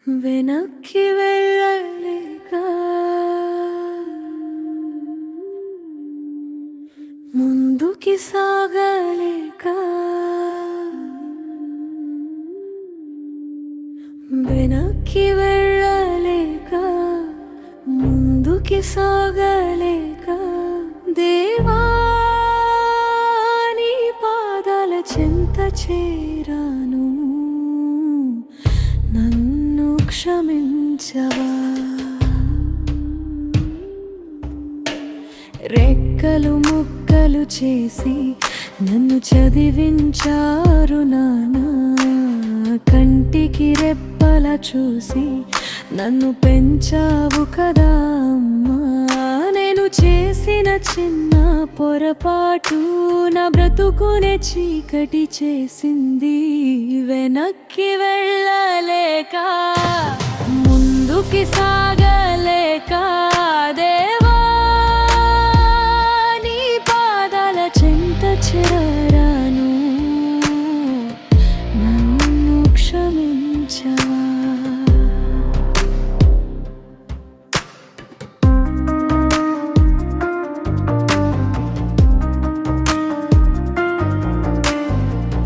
వెనక్కి వెళ్ళలేక ముందుకి సాగలేక వెనక్కి వెళ్ళలేక ముందుకి సాగలేక దేవా నీ పాదాల చెంత చేరాను, నన్ను క్షమించవా. రెక్కలు ముక్కలు చేసి నన్ను చదివించారు నానా, కంటికి రెప్పల చూసి నన్ను పెంచావు కదా అమ్మా. నేను చేసిన చిన్న పొరపాటు నా బ్రతుకునే చీకటి చేసింది. వెనక్కి వెళ్ళలేక ముందుకి సాగలేక దేవా నీ పాదాల చెంత చేరాను, నన్ను క్షమించవా.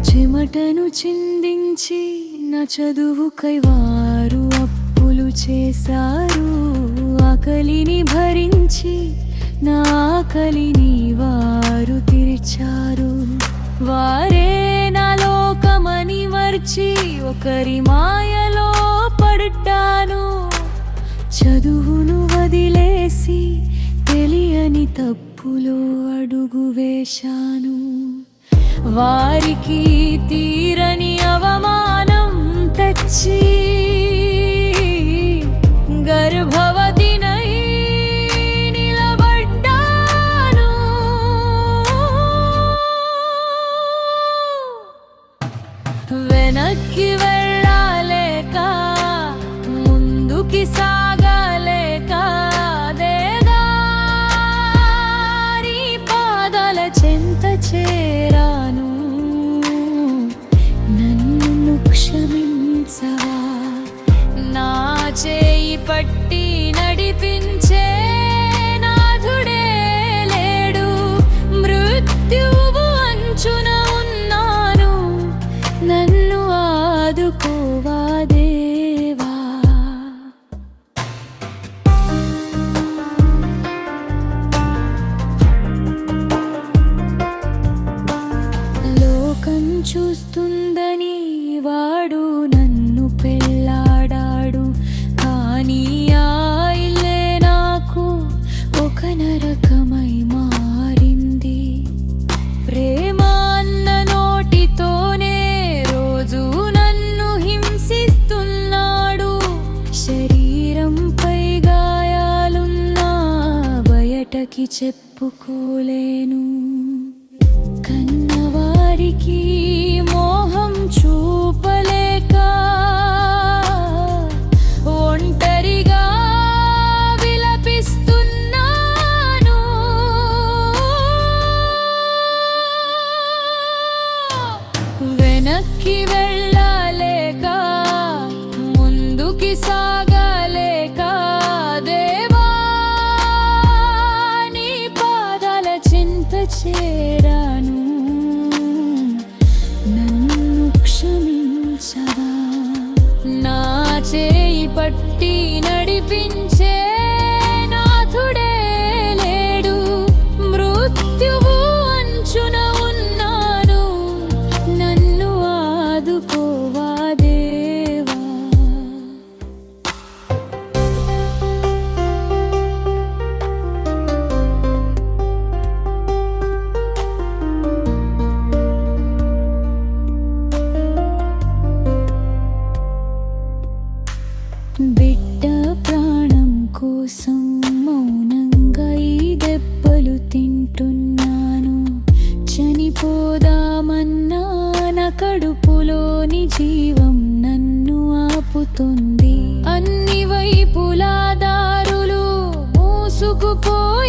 చెమటను చిందించి నా చదువుకై వారు అప్పులు చేశారు. ఆకలిని భరించి నా ఆకలిని వారు తీర్చారు. వారే నా లోకమని మర్చి ఒకరి మాయలో పడ్డాను. చదువును వదిలేసి తెలియని తప్పులో అడుగు వేశాను. వారికి తీరని అవమానం తెచ్చి గర్భవతినై నిలబడ్డాను. వెనక్కి వెళ్ళలేక ముందుకి సాగలేక దేవా నీ పాదాల చెంత చేరాను, నన్ను క్షమించవా. నా చేయి పట్టి నడిపించే నాథుడే లేడు. మృత్యువు అంచున ఉన్నాను, నన్ను ఆదుకోవా దేవా. లోకం చూస్తుందని వాడు నన్ను పెళ్ళాడాడు, కానీ ఆ ఇల్లే నాకు ఒక నరకమై మారింది. ప్రేమ అన్న నోటితోనే రోజు నన్ను హింసిస్తున్నాడు. శరీరంపై గాయాలున్నా బయటకి చెప్పుకోలేను. కన్నవారికి మోహం చూపలేక ఒంటరిగా విలపిస్తున్నాను. వెనక్కి వెళ్ళలేక ముందుకి సాగలేక దేవా నీ పాదాల చింత చేరాను, నన్ను క్షమించవా. నా చేయి పట్టి నడిపించే నాథుడే లేడు. మృత్యువు అంచున ఉన్నాను, నన్ను ఆదుకోవా దేవా. బిడ్డ ప్రాణం కోసం మౌనంగా ఈ దెబ్బలు తింటున్నాను. చనిపోదామన్నా నా కడుపులోని జీవం నన్ను ఆపుతుంది. అన్ని వైపులా దారులు మూసుకుపోయి